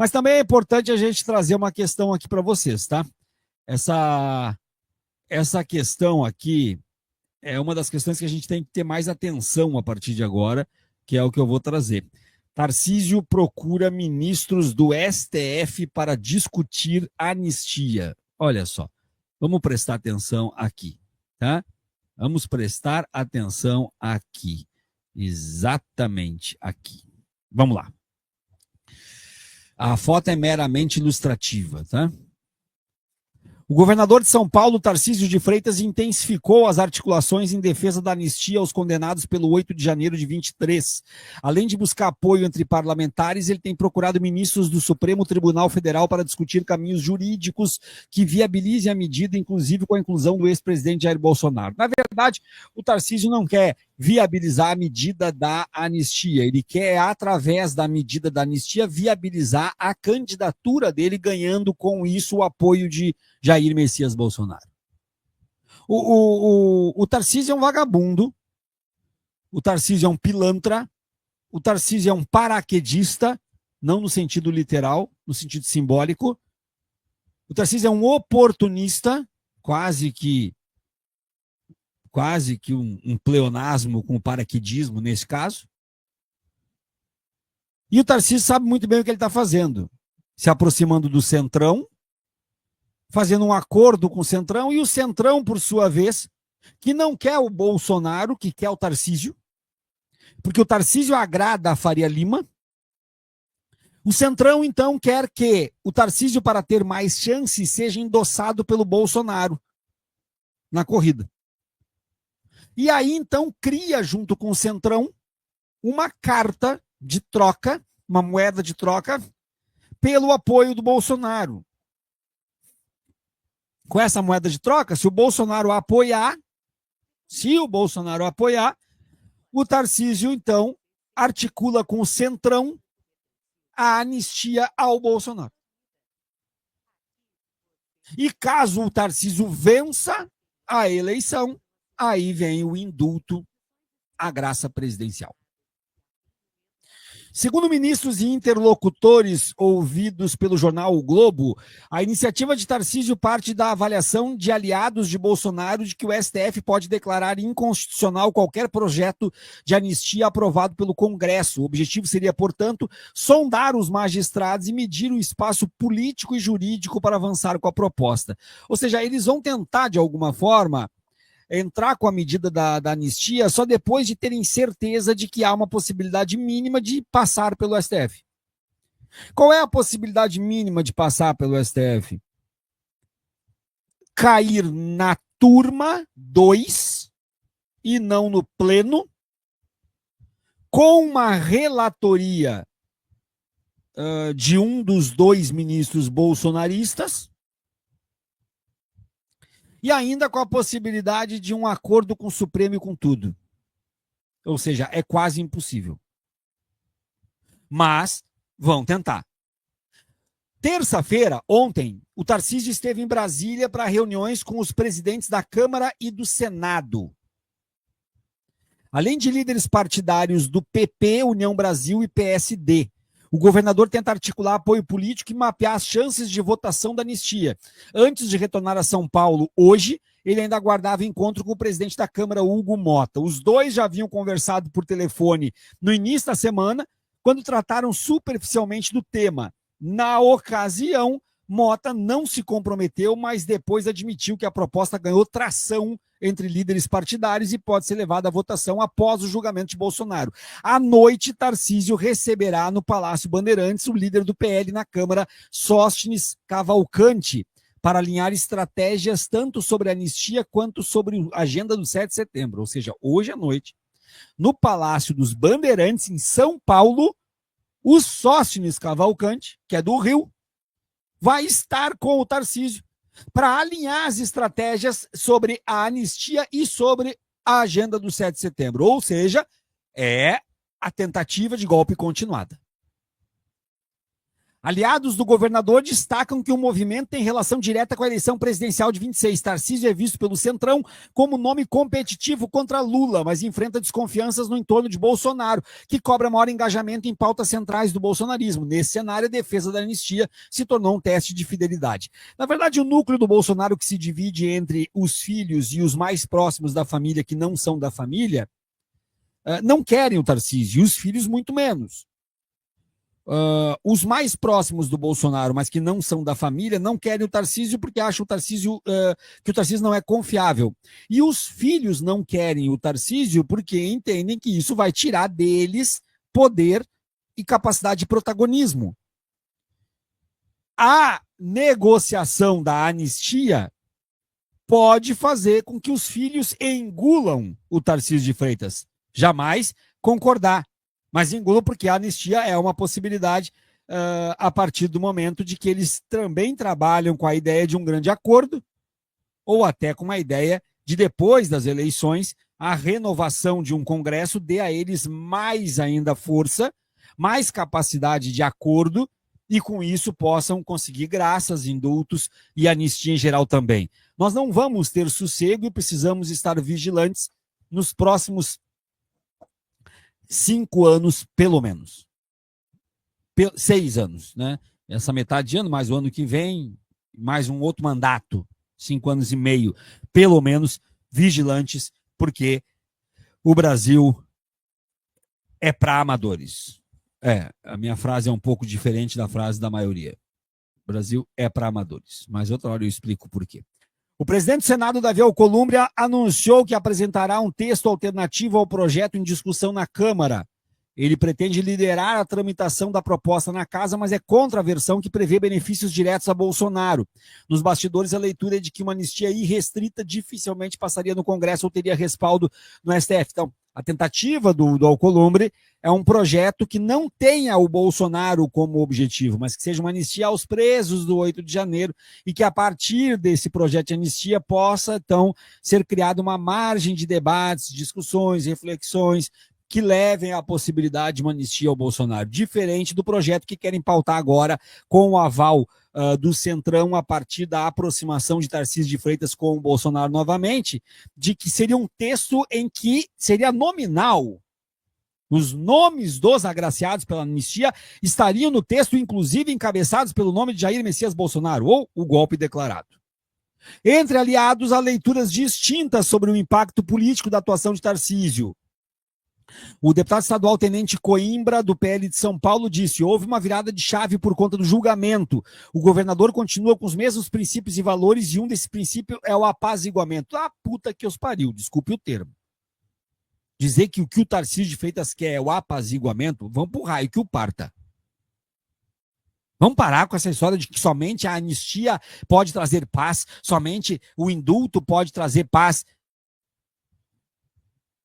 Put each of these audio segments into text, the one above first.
Mas também é importante a gente trazer uma questão aqui para vocês, tá? Essa questão aqui é uma das questões que a gente tem que ter mais atenção a partir de agora, que é o que eu vou trazer. Tarcísio procura ministros do STF para discutir anistia. Olha só, vamos prestar atenção aqui, tá? Vamos prestar atenção aqui. Exatamente aqui. Vamos lá. A foto é meramente ilustrativa, tá? O governador de São Paulo, Tarcísio de Freitas, intensificou as articulações em defesa da anistia aos condenados pelo 8 de janeiro de 23. Além de buscar apoio entre parlamentares, ele tem procurado ministros do Supremo Tribunal Federal para discutir caminhos jurídicos que viabilizem a medida, inclusive com a inclusão do ex-presidente Jair Bolsonaro. Na verdade, o Tarcísio não quer viabilizar a medida da anistia. Ele quer, através da medida da anistia, viabilizar a candidatura dele, ganhando com isso o apoio de Jair Messias Bolsonaro. O Tarcísio é um vagabundo, o Tarcísio é um pilantra, o Tarcísio é um paraquedista, não no sentido literal, no sentido simbólico. O Tarcísio é um oportunista, quase que um pleonasmo com o paraquedismo nesse caso. E o Tarcísio sabe muito bem o que ele está fazendo, se aproximando do Centrão, fazendo um acordo com o Centrão, e o Centrão, por sua vez, que não quer o Bolsonaro, que quer o Tarcísio, porque o Tarcísio agrada a Faria Lima. O Centrão, então, quer que o Tarcísio, para ter mais chance, seja endossado pelo Bolsonaro na corrida. E aí, então, cria, junto com o Centrão, uma carta de troca, uma moeda de troca, pelo apoio do Bolsonaro. Com essa moeda de troca, se o Bolsonaro apoiar, o Tarcísio, então, articula com o Centrão a anistia ao Bolsonaro. E caso o Tarcísio vença a eleição, aí vem o indulto à graça presidencial. Segundo ministros e interlocutores ouvidos pelo jornal O Globo, a iniciativa de Tarcísio parte da avaliação de aliados de Bolsonaro de que o STF pode declarar inconstitucional qualquer projeto de anistia aprovado pelo Congresso. O objetivo seria, portanto, sondar os magistrados e medir o espaço político e jurídico para avançar com a proposta. Ou seja, eles vão tentar, de alguma forma, entrar com a medida da anistia só depois de terem certeza de que há uma possibilidade mínima de passar pelo STF. Qual é a possibilidade mínima de passar pelo STF? Cair na turma 2 e não no pleno, com uma relatoria de um dos dois ministros bolsonaristas, e ainda com a possibilidade de um acordo com o Supremo e com tudo. Ou seja, é quase impossível. Mas vão tentar. Terça-feira, ontem, o Tarcísio esteve em Brasília para reuniões com os presidentes da Câmara e do Senado. Além de líderes partidários do PP, União Brasil e PSD, o governador tenta articular apoio político e mapear as chances de votação da anistia. Antes de retornar a São Paulo hoje, ele ainda aguardava encontro com o presidente da Câmara, Hugo Mota. Os dois já haviam conversado por telefone no início da semana, quando trataram superficialmente do tema. Na ocasião, Mota não se comprometeu, mas depois admitiu que a proposta ganhou tração entre líderes partidários e pode ser levada à votação após o julgamento de Bolsonaro. À noite, Tarcísio receberá no Palácio Bandeirantes o líder do PL na Câmara, Sóstenes Cavalcante, para alinhar estratégias tanto sobre a anistia quanto sobre a agenda do 7 de setembro. Ou seja, hoje à noite, no Palácio dos Bandeirantes, em São Paulo, o Sóstenes Cavalcante, que é do Rio, vai estar com o Tarcísio para alinhar as estratégias sobre a anistia e sobre a agenda do 7 de setembro. Ou seja, é a tentativa de golpe continuada. Aliados do governador destacam que o movimento tem relação direta com a eleição presidencial de 26. Tarcísio é visto pelo Centrão como nome competitivo contra Lula, mas enfrenta desconfianças no entorno de Bolsonaro, que cobra maior engajamento em pautas centrais do bolsonarismo. Nesse cenário, a defesa da anistia se tornou um teste de fidelidade. Na verdade, o núcleo do Bolsonaro, que se divide entre os filhos e os mais próximos da família, que não são da família, não querem o Tarcísio, e os filhos muito menos. Os mais próximos do Bolsonaro, mas que não são da família, não querem o Tarcísio porque acham que o Tarcísio não é confiável. E os filhos não querem o Tarcísio porque entendem que isso vai tirar deles poder e capacidade de protagonismo. A negociação da anistia pode fazer com que os filhos engulam o Tarcísio de Freitas. Jamais concordar. Mas engulam porque a anistia é uma possibilidade a partir do momento de que eles também trabalham com a ideia de um grande acordo ou até com uma ideia de, depois das eleições, a renovação de um Congresso dê a eles mais ainda força, mais capacidade de acordo e, com isso, possam conseguir graças, indultos e anistia em geral também. Nós não vamos ter sossego e precisamos estar vigilantes nos próximos 5 anos, pelo menos. 6 anos, né? Essa metade de ano, mais o ano que vem, mais um outro mandato, 5 anos e meio, pelo menos, vigilantes, porque o Brasil é para amadores. A minha frase é um pouco diferente da frase da maioria. O Brasil é para amadores, mas outra hora eu explico por quê. O presidente do Senado, Davi Alcolumbre, anunciou que apresentará um texto alternativo ao projeto em discussão na Câmara. Ele pretende liderar a tramitação da proposta na casa, mas é contra a versão que prevê benefícios diretos a Bolsonaro. Nos bastidores, a leitura é de que uma anistia irrestrita dificilmente passaria no Congresso ou teria respaldo no STF. Então, a tentativa do Alcolumbre é um projeto que não tenha o Bolsonaro como objetivo, mas que seja uma anistia aos presos do 8 de janeiro e que, a partir desse projeto de anistia, possa, então, ser criada uma margem de debates, discussões, reflexões que levem à possibilidade de uma anistia ao Bolsonaro, diferente do projeto que querem pautar agora com o aval do Centrão a partir da aproximação de Tarcísio de Freitas com o Bolsonaro novamente, de que seria um texto em que seria nominal. Os nomes dos agraciados pela anistia estariam no texto, inclusive encabeçados pelo nome de Jair Messias Bolsonaro, ou o golpe declarado. Entre aliados, há leituras distintas sobre o impacto político da atuação de Tarcísio. O deputado estadual Tenente Coimbra, do PL de São Paulo, disse: houve uma virada de chave por conta do julgamento. O governador continua com os mesmos princípios e valores e um desses princípios é o apaziguamento. Ah, puta que os pariu, desculpe o termo. Dizer que o Tarcísio de Freitas quer é o apaziguamento, vamos pro raio que o parta. Vamos parar com essa história de que somente a anistia pode trazer paz, somente o indulto pode trazer paz.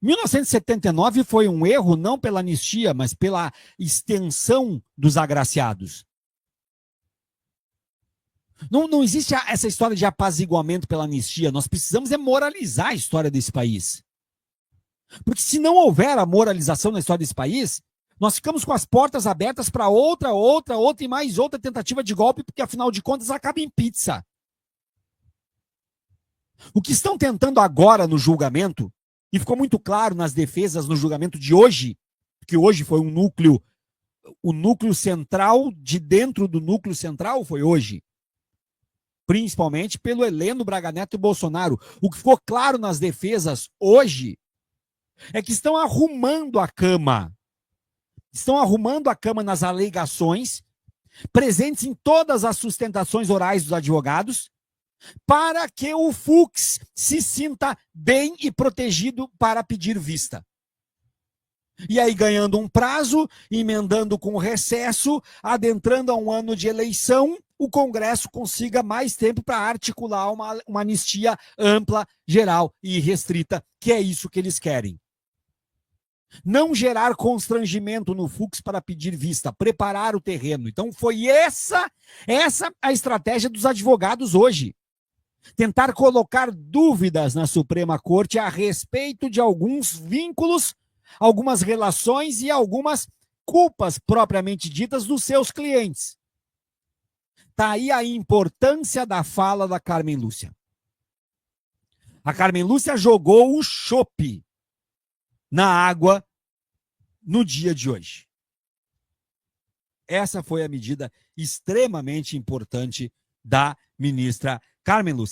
1979 foi um erro não pela anistia, mas pela extensão dos agraciados. Não existe essa história de apaziguamento pela anistia. Nós precisamos moralizar a história desse país. Porque se não houver a moralização na história desse país, nós ficamos com as portas abertas para outra e mais outra tentativa de golpe, porque afinal de contas acaba em pizza. O que estão tentando agora no julgamento, e ficou muito claro nas defesas no julgamento de hoje, que hoje foi o núcleo central, de dentro do núcleo central foi hoje, principalmente pelo Heleno, Braga Neto e Bolsonaro. O que ficou claro nas defesas hoje é que estão arrumando a cama. Estão arrumando a cama nas alegações, presentes em todas as sustentações orais dos advogados, para que o Fux se sinta bem e protegido para pedir vista. E aí, ganhando um prazo, emendando com recesso, adentrando a um ano de eleição, o Congresso consiga mais tempo para articular uma anistia ampla, geral e restrita, que é isso que eles querem. Não gerar constrangimento no Fux para pedir vista, preparar o terreno. Então foi essa a estratégia dos advogados hoje. Tentar colocar dúvidas na Suprema Corte a respeito de alguns vínculos, algumas relações e algumas culpas propriamente ditas dos seus clientes. Tá aí a importância da fala da Carmen Lúcia. A Carmen Lúcia jogou o chope na água no dia de hoje. Essa foi a medida extremamente importante da ministra Carmen Lúcia.